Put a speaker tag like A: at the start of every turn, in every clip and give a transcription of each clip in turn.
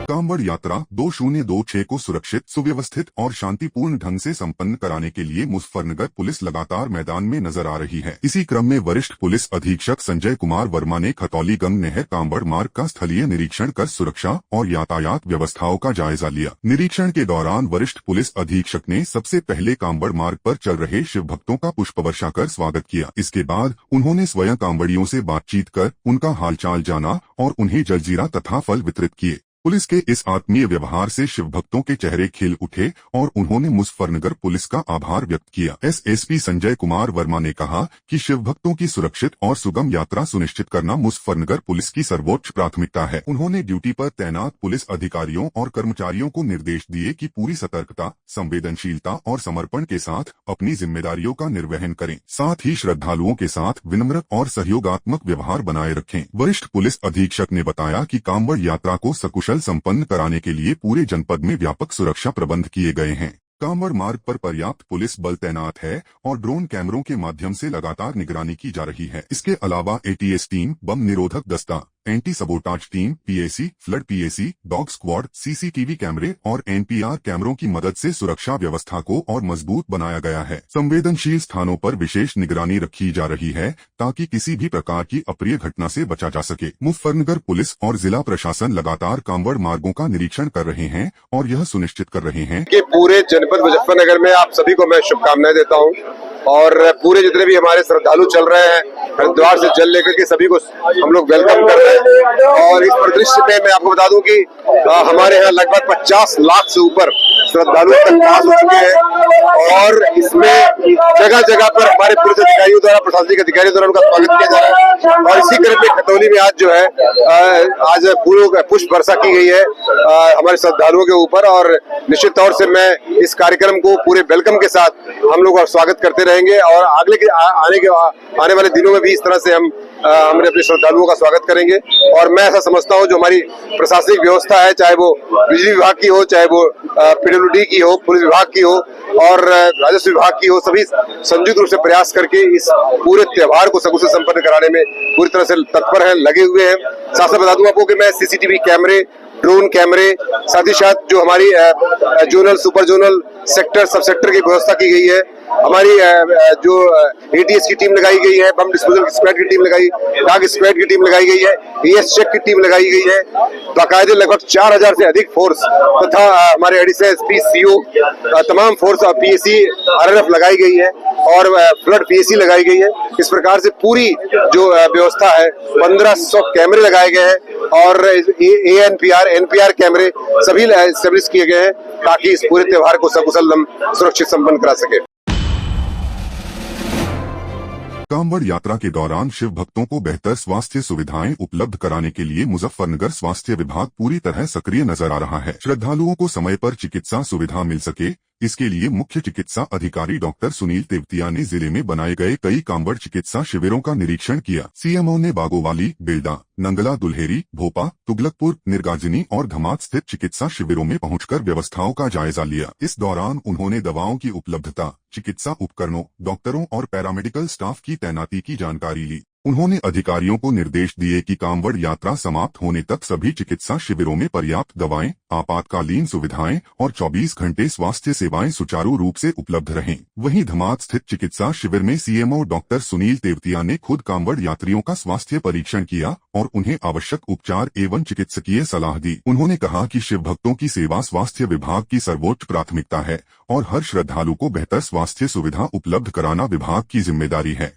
A: कांवड़ यात्रा 2026 को सुरक्षित, सुव्यवस्थित और शांतिपूर्ण ढंग से संपन्न कराने के लिए मुजफ्फरनगर पुलिस लगातार मैदान में नजर आ रही है। इसी क्रम में वरिष्ठ पुलिस अधीक्षक संजय कुमार वर्मा ने खतौलीगंज नहर कांवड़ मार्ग का स्थलीय निरीक्षण कर सुरक्षा और यातायात व्यवस्थाओं का जायजा लिया। निरीक्षण के दौरान वरिष्ठ पुलिस अधीक्षक ने सबसे पहले कांवड़ मार्ग पर चल रहे शिव भक्तों का पुष्प वर्षा कर स्वागत किया। इसके बाद उन्होंने स्वयं कांवड़ियों से बातचीत कर उनका हालचाल जाना और उन्हें जलजीरा तथा फल वितरित किए। पुलिस के इस आत्मीय व्यवहार से शिव भक्तों के चेहरे खिल उठे और उन्होंने मुजफ्फरनगर पुलिस का आभार व्यक्त किया। एसएसपी संजय कुमार वर्मा ने कहा कि शिव भक्तों की सुरक्षित और सुगम यात्रा सुनिश्चित करना मुजफ्फरनगर पुलिस की सर्वोच्च प्राथमिकता है। उन्होंने ड्यूटी पर तैनात पुलिस अधिकारियों और कर्मचारियों को निर्देश दिए कि पूरी सतर्कता, संवेदनशीलता और समर्पण के साथ अपनी जिम्मेदारियों का निर्वहन करें, साथ ही श्रद्धालुओं के साथ विनम्र और सहयोगात्मक व्यवहार बनाए रखें। वरिष्ठ पुलिस अधीक्षक ने बताया कि कांवड़ यात्रा को सकुशल संपन्न कराने के लिए पूरे जनपद में व्यापक सुरक्षा प्रबंध किए गए हैं। कांवड़ मार्ग पर पर्याप्त पुलिस बल तैनात है और ड्रोन कैमरों के माध्यम से लगातार निगरानी की जा रही है। इसके अलावा एटीएस टीम, बम निरोधक दस्ता, anti sabotage team, PAC, flood PAC, dog squad, CCTV कैमरे और एनपीआर कैमरों की मदद से सुरक्षा व्यवस्था को और मजबूत बनाया गया है। संवेदनशील स्थानों पर विशेष निगरानी रखी जा रही है ताकि किसी भी प्रकार की अप्रिय घटना से बचा जा सके। मुजफ्फरनगर पुलिस और जिला प्रशासन लगातार कांवड़ मार्गों का निरीक्षण कर रहे हैं और यह सुनिश्चित कर रहे हैं
B: कि पूरे जनपद मुजफ्फरनगर में आप सभी को मैं शुभकामनाएं देता हूं और पूरे जितने भी हमारे श्रद्धालु चल रहे हैं हरिद्वार से जल लेकर के सभी को हम लोग वेलकम कर रहे हैं। और इस परिदृश्य में मैं आपको बता दूं कि हमारे यहाँ लगभग 50 लाख से ऊपर श्रद्धालु तक पास हो चुके हैं और इसमें जगह जगह पर हमारे पुलिस अधिकारियों द्वारा, प्रशासनिक अधिकारियों द्वारा उनका स्वागत किया जा रहा है। और इसी क्रम में खतौली में आज जो है आज पूर्ण पुष्प वर्षा की गई है हमारे श्रद्धालुओं के ऊपर और निश्चित तौर से मैं इस कार्यक्रम को पूरे वेलकम के साथ हम लोग स्वागत करते रहेंगे और आने वाले दिनों में भी इस तरह से हमने अपने श्रद्धालुओं का स्वागत करेंगे। और मैं ऐसा समझता हूं जो हमारी प्रशासनिक व्यवस्था है, चाहे वो बिजली विभाग की हो, चाहे वो पीडब्ल्यूडी की हो, पुलिस विभाग की हो और राजस्व विभाग की हो, सभी संयुक्त रूप से प्रयास करके इस पूरे त्योहार को सकुशल संपन्न कराने में पूरी तरह से तत्पर हैं, लगे हुए हैं। साथ साथ बता दूं आपको कि मैं सीसीटीवी कैमरे, ड्रोन कैमरे, साथ ही साथ जो हमारी जोनल, सुपर जोनल, सेक्टर, सब सेक्टर की व्यवस्था की गई है। हमारी जो एटीएस की टीम लगाई गई है, बम डिस्पोजल स्क्वाड की टीम लगाई, डाग स्क्वाड की टीम लगाई गई है, एएस चेक की टीम लगाई गई है। बाकायदे लगभग 4000 से अधिक फोर्स तथा हमारे एडिशनल एसपी, सीओ, तमाम फोर्स और पीएसी, आरएनएफ लगाई गई है और फ्लड पीएसी लगाई गई है। इस प्रकार से पूरी जो व्यवस्था है 1500 कैमरे लगाए गए हैं और एएनपीआर, एनपीआर कैमरे सभी एस्टेब्लिश किए गए हैं ताकि इस पूरे त्योहार को सकुशल सुरक्षित संपन्न करा सके।
A: कांवड़ यात्रा के दौरान शिव भक्तों को बेहतर स्वास्थ्य सुविधाएं उपलब्ध कराने के लिए मुजफ्फरनगर स्वास्थ्य विभाग पूरी तरह सक्रिय नजर आ रहा है। श्रद्धालुओं को समय पर चिकित्सा सुविधा मिल सके, इसके लिए मुख्य चिकित्सा अधिकारी डॉक्टर सुनील तेवतिया ने जिले में बनाए गए कई कांवड़ चिकित्सा शिविरों का निरीक्षण किया। सीएमओ ने बागोवाली, बेल्डा, नंगला, दुल्हेरी, भोपा, तुगलकपुर, निर्गाजनी और धमात स्थित चिकित्सा शिविरों में पहुंचकर व्यवस्थाओं का जायजा लिया। इस दौरान उन्होंने दवाओं की उपलब्धता, चिकित्सा उपकरणों, डॉक्टरों और पैरामेडिकल स्टाफ की तैनाती की जानकारी ली। उन्होंने अधिकारियों को निर्देश दिए कि कांवड़ यात्रा समाप्त होने तक सभी चिकित्सा शिविरों में पर्याप्त दवाएं, आपातकालीन सुविधाएं और 24 घंटे स्वास्थ्य सेवाएं सुचारू रूप से उपलब्ध रहें। वहीं धमात स्थित चिकित्सा शिविर में सीएमओ डॉक्टर सुनील तेवतिया ने खुद कांवड़ यात्रियों का स्वास्थ्य परीक्षण किया और उन्हें आवश्यक उपचार एवं चिकित्सकीय सलाह दी। उन्होंने कहा कि शिव भक्तों की सेवा स्वास्थ्य विभाग की सर्वोच्च प्राथमिकता है और हर श्रद्धालु को बेहतर स्वास्थ्य सुविधा उपलब्ध कराना विभाग की जिम्मेदारी है।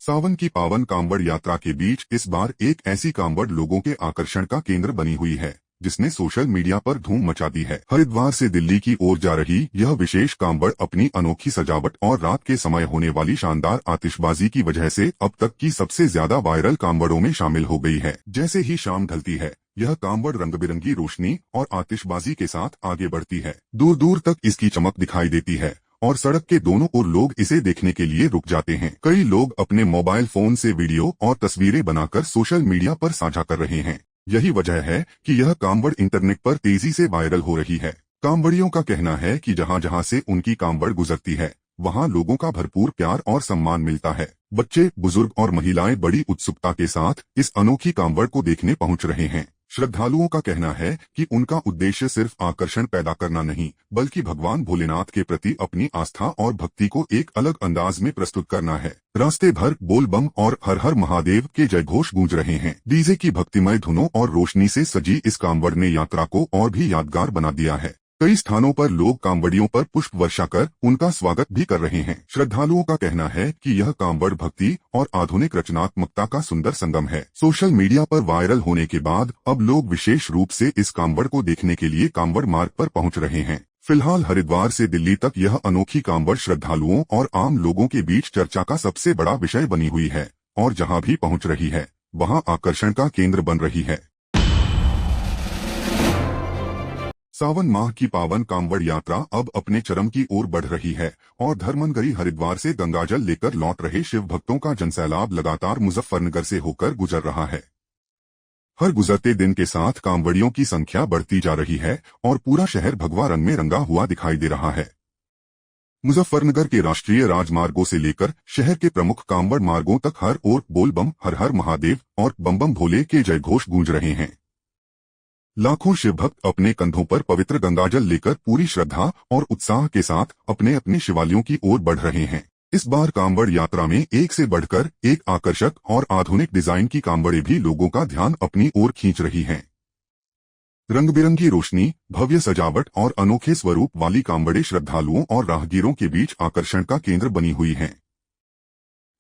A: सावन की पावन कांवड़ यात्रा के बीच इस बार एक ऐसी कांवड़ लोगों के आकर्षण का केंद्र बनी हुई है जिसने सोशल मीडिया पर धूम मचा दी है। हरिद्वार से दिल्ली की ओर जा रही यह विशेष कांवड़ अपनी अनोखी सजावट और रात के समय होने वाली शानदार आतिशबाजी की वजह से अब तक की सबसे ज्यादा वायरल कांवड़ों में शामिल हो गई है। जैसे ही शाम ढलती है, यह कांवड़ रंग बिरंगी रोशनी और आतिशबाजी के साथ आगे बढ़ती है। दूर दूर तक इसकी चमक दिखाई देती है और सड़क के दोनों ओर लोग इसे देखने के लिए रुक जाते हैं। कई लोग अपने मोबाइल फोन से वीडियो और तस्वीरें बनाकर सोशल मीडिया पर साझा कर रहे हैं। यही वजह है कि यह कांवड़ इंटरनेट पर तेजी से वायरल हो रही है। कांवड़ियों का कहना है कि जहां जहां से उनकी कांवड़ गुजरती है, वहां लोगों का भरपूर प्यार और सम्मान मिलता है। बच्चे, बुजुर्ग और महिलाएं बड़ी उत्सुकता के साथ इस अनोखी कांवड़ को देखने पहुंच रहे हैं। श्रद्धालुओं का कहना है कि उनका उद्देश्य सिर्फ आकर्षण पैदा करना नहीं, बल्कि भगवान भोलेनाथ के प्रति अपनी आस्था और भक्ति को एक अलग अंदाज में प्रस्तुत करना है। रास्ते भर बोल बम और हर हर महादेव के जयघोष गूंज रहे हैं। डीजे की भक्तिमय धुनों और रोशनी से सजी इस कांवड़ ने यात्रा को और भी यादगार बना दिया है। कई स्थानों पर लोग कांवड़ियों पर पुष्प वर्षा कर उनका स्वागत भी कर रहे हैं। श्रद्धालुओं का कहना है कि यह कांवड़ भक्ति और आधुनिक रचनात्मकता का सुंदर संगम है। सोशल मीडिया पर वायरल होने के बाद अब लोग विशेष रूप से इस कांवड़ को देखने के लिए कांवड़ मार्ग पर पहुंच रहे हैं। फिलहाल हरिद्वार से दिल्ली तक यह अनोखी कांवड़ श्रद्धालुओं और आम लोगों के बीच चर्चा का सबसे बड़ा विषय बनी हुई है और जहां भी पहुंच रही है वहां आकर्षण का केंद्र बन रही है। सावन माह की पावन कांवड़ यात्रा अब अपने चरम की ओर बढ़ रही है और धर्मनगरी हरिद्वार से गंगाजल लेकर लौट रहे शिव भक्तों का जनसैलाब लगातार मुजफ्फरनगर से होकर गुजर रहा है। हर गुजरते दिन के साथ कांवड़ियों की संख्या बढ़ती जा रही है और पूरा शहर भगवा रंग में रंगा हुआ दिखाई दे रहा है। मुजफ्फरनगर के राष्ट्रीय राजमार्गों से लेकर शहर के प्रमुख कांवड़ मार्गों तक हर ओर बोल बम, हर हर महादेव और बम बम भोले के जयघोष गूंज रहे हैं। लाखों शिव भक्त अपने कंधों पर पवित्र गंगाजल लेकर पूरी श्रद्धा और उत्साह के साथ अपने अपने शिवालयों की ओर बढ़ रहे हैं। इस बार कांवड़ यात्रा में एक से बढ़कर एक आकर्षक और आधुनिक डिजाइन की कांवड़ें भी लोगों का ध्यान अपनी ओर खींच रही हैं। रंग बिरंगी रोशनी, भव्य सजावट और अनोखे स्वरूप वाली कांवड़ें श्रद्धालुओं और राहगीरों के बीच आकर्षण का केंद्र बनी हुई हैं।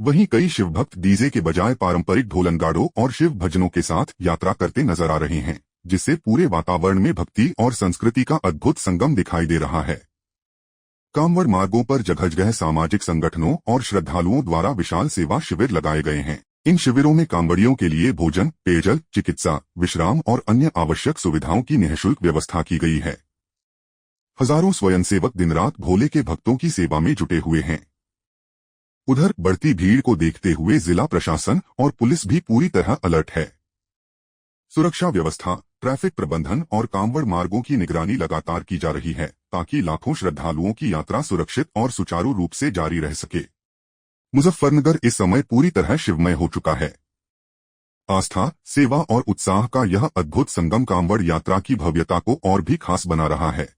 A: वहीं कई शिव भक्त डीजे के बजाय पारंपरिक ढोलनगाड़ों और शिव भजनों के साथ यात्रा करते नजर आ रहे हैं, जिससे पूरे वातावरण में भक्ति और संस्कृति का अद्भुत संगम दिखाई दे रहा है। कांवड़ मार्गों पर जगह जगह सामाजिक संगठनों और श्रद्धालुओं द्वारा विशाल सेवा शिविर लगाए गए हैं। इन शिविरों में कांवड़ियों के लिए भोजन, पेयजल, चिकित्सा, विश्राम और अन्य आवश्यक सुविधाओं की निःशुल्क व्यवस्था की गई है। हजारों स्वयंसेवक दिन रात भोले के भक्तों की सेवा में जुटे हुए हैं। उधर बढ़ती भीड़ को देखते हुए जिला प्रशासन और पुलिस भी पूरी तरह अलर्ट है। सुरक्षा व्यवस्था, ट्रैफिक प्रबंधन और कांवड़ मार्गों की निगरानी लगातार की जा रही है ताकि लाखों श्रद्धालुओं की यात्रा सुरक्षित और सुचारू रूप से जारी रह सके। मुजफ्फरनगर इस समय पूरी तरह शिवमय हो चुका है। आस्था, सेवा और उत्साह का यह अद्भुत संगम कांवड़ यात्रा की भव्यता को और भी खास बना रहा है।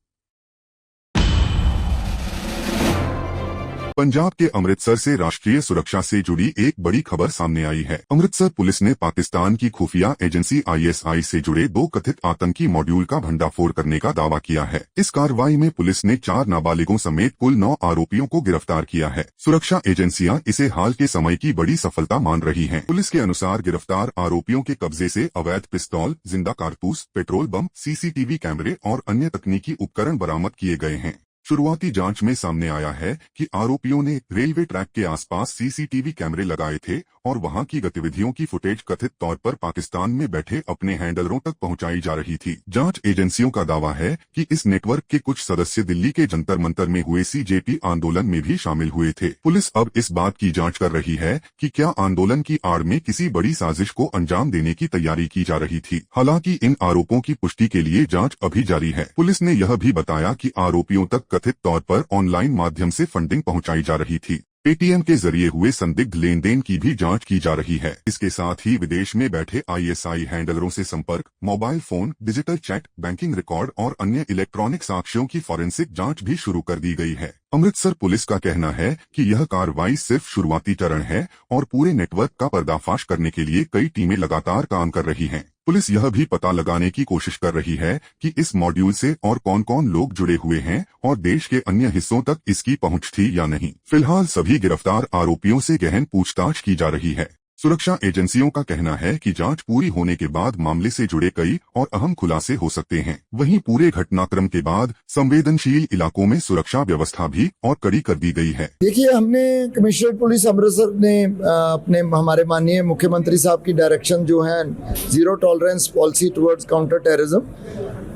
A: पंजाब के अमृतसर से राष्ट्रीय सुरक्षा से जुड़ी एक बड़ी खबर सामने आई है। अमृतसर पुलिस ने पाकिस्तान की खुफिया एजेंसी ISI से जुड़े 2 कथित आतंकी मॉड्यूल का भंडाफोड़ करने का दावा किया है। इस कार्रवाई में पुलिस ने 4 नाबालिगों समेत कुल 9 आरोपियों को गिरफ्तार किया है। सुरक्षा एजेंसियां इसे हाल के समय की बड़ी सफलता मान रही हैं। पुलिस के अनुसार गिरफ्तार आरोपियों के कब्जे से अवैध पिस्तौल, जिंदा कारतूस, पेट्रोल बम, CCTV कैमरे और अन्य तकनीकी उपकरण बरामद किए गए हैं। शुरुआती जांच में सामने आया है कि आरोपियों ने रेलवे ट्रैक के आसपास CCTV कैमरे लगाए थे और वहां की गतिविधियों की फुटेज कथित तौर पर पाकिस्तान में बैठे अपने हैंडलरों तक पहुंचाई जा रही थी। जांच एजेंसियों का दावा है कि इस नेटवर्क के कुछ सदस्य दिल्ली के जंतर मंतर में हुए CJP आंदोलन में भी शामिल हुए थे। पुलिस अब इस बात की जांच कर रही है कि क्या आंदोलन की आड़ में किसी बड़ी साजिश को अंजाम देने की तैयारी की जा रही थी। हालांकि इन आरोपों की पुष्टि के लिए जांच अभी जारी है। पुलिस ने यह भी बताया कि आरोपियों तक कथित तौर पर ऑनलाइन माध्यम से फंडिंग पहुंचाई जा रही थी। पेटीएम के जरिए हुए संदिग्ध लेन देन की भी जांच की जा रही है। इसके साथ ही विदेश में बैठे ISI हैंडलरों से संपर्क, mobile phone, digital chat, banking record और अन्य इलेक्ट्रॉनिक साक्ष्यों की फॉरेंसिक जांच भी शुरू कर दी गई है। अमृतसर पुलिस का कहना है कि यह कार्रवाई सिर्फ शुरुआती चरण है और पूरे नेटवर्क का पर्दाफाश करने के लिए कई टीमें लगातार काम कर रही हैं। पुलिस यह भी पता लगाने की कोशिश कर रही है कि इस मॉड्यूल से और कौन कौन लोग जुड़े हुए हैं और देश के अन्य हिस्सों तक इसकी पहुंच थी या नहीं। फिलहाल सभी गिरफ्तार आरोपियों से गहन पूछताछ की जा रही है। सुरक्षा एजेंसियों का कहना है कि जांच पूरी होने के बाद मामले से जुड़े कई और अहम खुलासे हो सकते हैं। वहीं पूरे घटनाक्रम के बाद संवेदनशील इलाकों में सुरक्षा व्यवस्था भी और कड़ी कर दी गई है।
C: देखिए, हमने कमिश्नर पुलिस अमृतसर ने अपने हमारे माननीय मुख्यमंत्री साहब की डायरेक्शन जो है zero tolerance policy towards counter terrorism,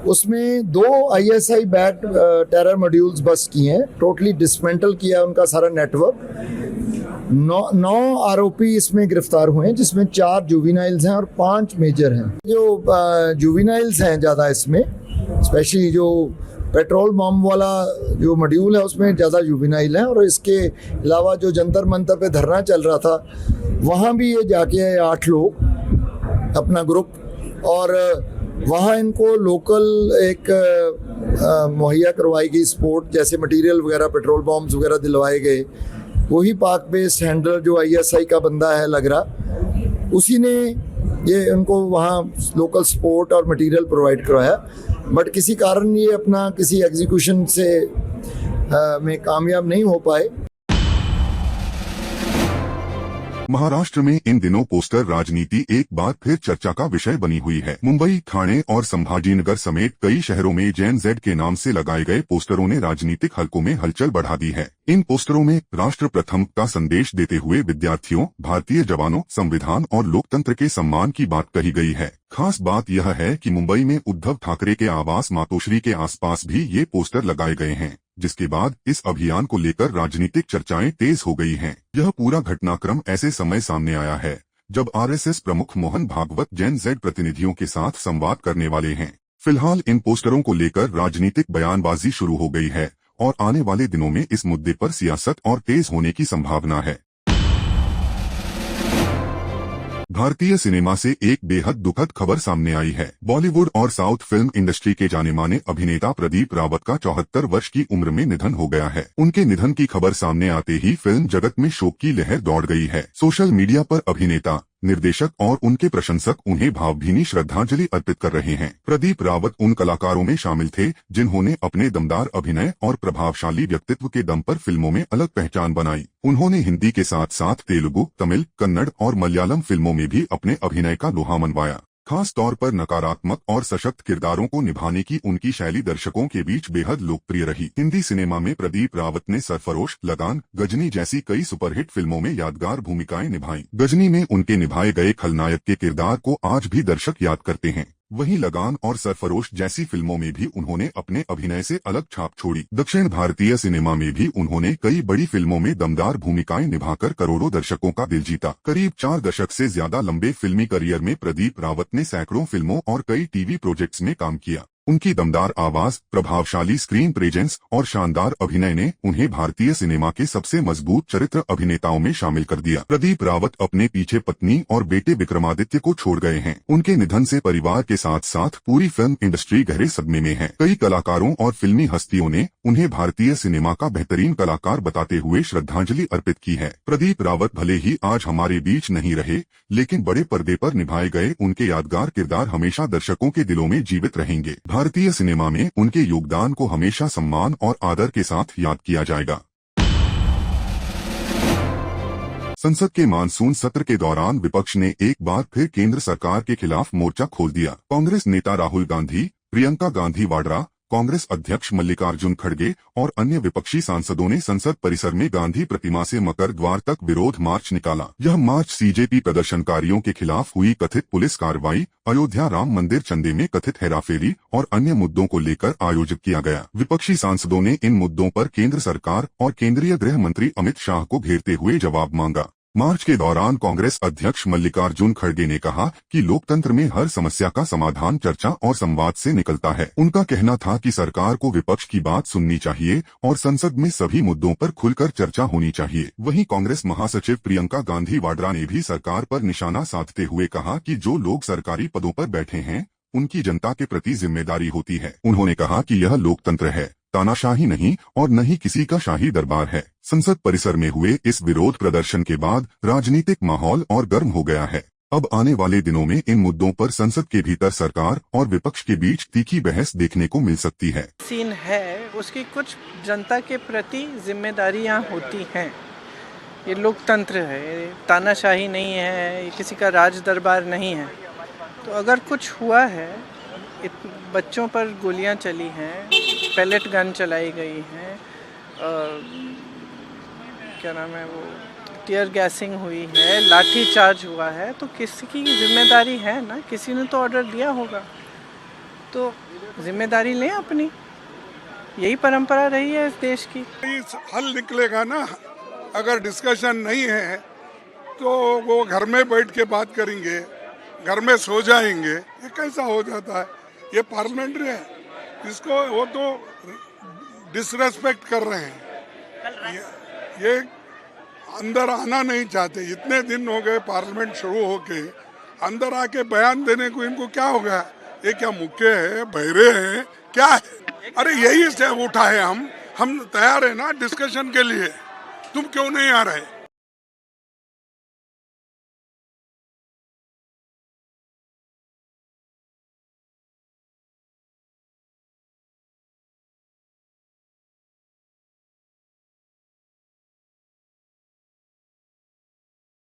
C: उसमें 2 ISI backed terror modules bust किए हैं। टोटली डिसमेंटल किया उनका सारा नेटवर्क। 9 आरोपी इसमें गिरफ्तार हुए हैं, जिसमें 4 जुवेनाइल्स हैं और 5 मेजर हैं। जो जुवेनाइल्स हैं ज़्यादा इसमें, स्पेशली जो पेट्रोल बम वाला जो मॉड्यूल है उसमें ज़्यादा जुवेनाइल है, और इसके अलावा जो जंतर मंतर पे धरना चल रहा था वहाँ भी ये जाके 8 लोग अपना ग्रुप, और वहाँ इनको लोकल एक मुहैया करवाई गई स्पोर्ट जैसे मटेरियल वगैरह, पेट्रोल बम्स वगैरह दिलवाए गए। वही पाक बेस्ड हैंडलर जो ISI का बंदा है लग रहा, उसी ने ये उनको वहाँ लोकल सपोर्ट और मटेरियल प्रोवाइड करवाया, बट किसी कारण ये अपना किसी एग्जीक्यूशन से में कामयाब नहीं हो पाए।
A: महाराष्ट्र में इन दिनों पोस्टर राजनीति एक बार फिर चर्चा का विषय बनी हुई है। मुंबई, ठाणे और संभाजीनगर समेत कई शहरों में जैन जेड के नाम से लगाए गए पोस्टरों ने राजनीतिक हलकों में हलचल बढ़ा दी है। इन पोस्टरों में राष्ट्र प्रथम का संदेश देते हुए विद्यार्थियों, भारतीय जवानों, संविधान और लोकतंत्र के सम्मान की बात कही गई है। खास बात यह है कि मुंबई में उद्धव ठाकरे के आवास मातोश्री के आसपास भी ये पोस्टर लगाए गए हैं, जिसके बाद इस अभियान को लेकर राजनीतिक चर्चाएं तेज हो गई हैं। यह पूरा घटनाक्रम ऐसे समय सामने आया है जब RSS प्रमुख मोहन भागवत जैन जेड प्रतिनिधियों के साथ संवाद करने वाले हैं। फिलहाल इन पोस्टरों को लेकर राजनीतिक बयानबाजी शुरू हो गई है और आने वाले दिनों में इस मुद्दे पर सियासत और तेज होने की संभावना है। भारतीय सिनेमा से एक बेहद दुखद खबर सामने आई है। बॉलीवुड और साउथ फिल्म इंडस्ट्री के जाने माने अभिनेता प्रदीप रावत का 74 वर्ष की उम्र में निधन हो गया है। उनके निधन की खबर सामने आते ही फिल्म जगत में शोक की लहर दौड़ गई है। सोशल मीडिया पर अभिनेता, निर्देशक और उनके प्रशंसक उन्हें भावभीनी श्रद्धांजलि अर्पित कर रहे हैं। प्रदीप रावत उन कलाकारों में शामिल थे जिन्होंने अपने दमदार अभिनय और प्रभावशाली व्यक्तित्व के दम पर फिल्मों में अलग पहचान बनाई। उन्होंने हिंदी के साथ साथ तेलुगु, तमिल, कन्नड़ और मलयालम फिल्मों में भी अपने अभिनय का लोहा मनवाया। खास तौर पर नकारात्मक और सशक्त किरदारों को निभाने की उनकी शैली दर्शकों के बीच बेहद लोकप्रिय रही। हिंदी सिनेमा में प्रदीप रावत ने सरफरोश, लगान, गजनी जैसी कई सुपरहिट फिल्मों में यादगार भूमिकाएं निभाई। गजनी में उनके निभाए गए खलनायक के किरदार को आज भी दर्शक याद करते हैं। वहीं लगान और सरफरोश जैसी फिल्मों में भी उन्होंने अपने अभिनय से अलग छाप छोड़ी। दक्षिण भारतीय सिनेमा में भी उन्होंने कई बड़ी फिल्मों में दमदार भूमिकाएं निभाकर करोड़ों दर्शकों का दिल जीता। करीब 4 दशक से ज्यादा लंबे फिल्मी करियर में प्रदीप रावत ने सैकड़ों फिल्मों और कई टीवी प्रोजेक्ट्स में काम किया। उनकी दमदार आवाज, प्रभावशाली स्क्रीन प्रेजेंस और शानदार अभिनय ने उन्हें भारतीय सिनेमा के सबसे मजबूत चरित्र अभिनेताओं में शामिल कर दिया। प्रदीप रावत अपने पीछे पत्नी और बेटे विक्रमादित्य को छोड़ गए हैं। उनके निधन से परिवार के साथ साथ पूरी फिल्म इंडस्ट्री गहरे सदमे में है। कई कलाकारों और फिल्मी हस्तियों ने उन्हें भारतीय सिनेमा का बेहतरीन कलाकार बताते हुए श्रद्धांजलि अर्पित की है। प्रदीप रावत भले ही आज हमारे बीच नहीं रहे, लेकिन बड़े पर्दे पर निभाए गए उनके यादगार किरदार हमेशा दर्शकों के दिलों में जीवित रहेंगे। भारतीय सिनेमा में उनके योगदान को हमेशा सम्मान और आदर के साथ याद किया जाएगा। संसद के मानसून सत्र के दौरान विपक्ष ने एक बार फिर केंद्र सरकार के खिलाफ मोर्चा खोल दिया। कांग्रेस नेता राहुल गांधी, प्रियंका गांधी वाड्रा, कांग्रेस अध्यक्ष मल्लिकार्जुन खड़गे और अन्य विपक्षी सांसदों ने संसद परिसर में गांधी प्रतिमा से मकर द्वार तक विरोध मार्च निकाला। यह मार्च CJP प्रदर्शनकारियों के खिलाफ हुई कथित पुलिस कार्रवाई, अयोध्या राम मंदिर चंदे में कथित हेराफेरी और अन्य मुद्दों को लेकर आयोजित किया गया। विपक्षी सांसदों ने इन मुद्दों पर केंद्र सरकार और केंद्रीय गृह मंत्री अमित शाह को घेरते हुए जवाब मांगा। मार्च के दौरान कांग्रेस अध्यक्ष मल्लिकार्जुन खड़गे ने कहा कि लोकतंत्र में हर समस्या का समाधान चर्चा और संवाद से निकलता है। उनका कहना था कि सरकार को विपक्ष की बात सुननी चाहिए और संसद में सभी मुद्दों पर खुलकर चर्चा होनी चाहिए। वहीं कांग्रेस महासचिव प्रियंका गांधी वाड्रा ने भी सरकार पर निशाना साधते हुए कहा कि जो लोग सरकारी पदों पर बैठे हैं, उनकी जनता के प्रति जिम्मेदारी होती है। उन्होंने कहा कि यह लोकतंत्र है, तानाशाही नहीं और न ही किसी का शाही दरबार है। संसद परिसर में हुए इस विरोध प्रदर्शन के बाद राजनीतिक माहौल और गर्म हो गया है। अब आने वाले दिनों में इन मुद्दों पर संसद के भीतर सरकार और विपक्ष के बीच तीखी बहस देखने को मिल सकती है।
D: सीन है, उसकी कुछ जनता के प्रति जिम्मेदारियां होती हैं। ये लोकतंत्र है, तानाशाही नहीं है, किसी का राज दरबार नहीं है। तो अगर कुछ हुआ है, बच्चों पर गोलियां चली हैं, पैलेट गन चलाई गई हैं, क्या नाम है वो, टीयर गैसिंग हुई है, लाठी चार्ज हुआ है, तो किसी की जिम्मेदारी है ना, किसी ने तो ऑर्डर दिया होगा, तो जिम्मेदारी लें अपनी। यही परंपरा रही है इस देश की।
E: हल निकलेगा ना। अगर डिस्कशन नहीं है तो वो घर में बैठ के बात करेंगे, घर में सो जाएंगे, ये कैसा हो जाता है? ये पार्लियामेंट्री है, इसको वो तो डिसरेस्पेक्ट कर रहे हैं। ये अंदर आना नहीं चाहते। इतने दिन हो गए पार्लियामेंट शुरू होके, अंदर आके बयान देने को इनको क्या हो गया? ये क्या मुक्के है, बहरे हैं, क्या है? अरे यही से उठा है। हम तैयार है ना डिस्कशन के लिए, तुम क्यों नहीं आ रहे?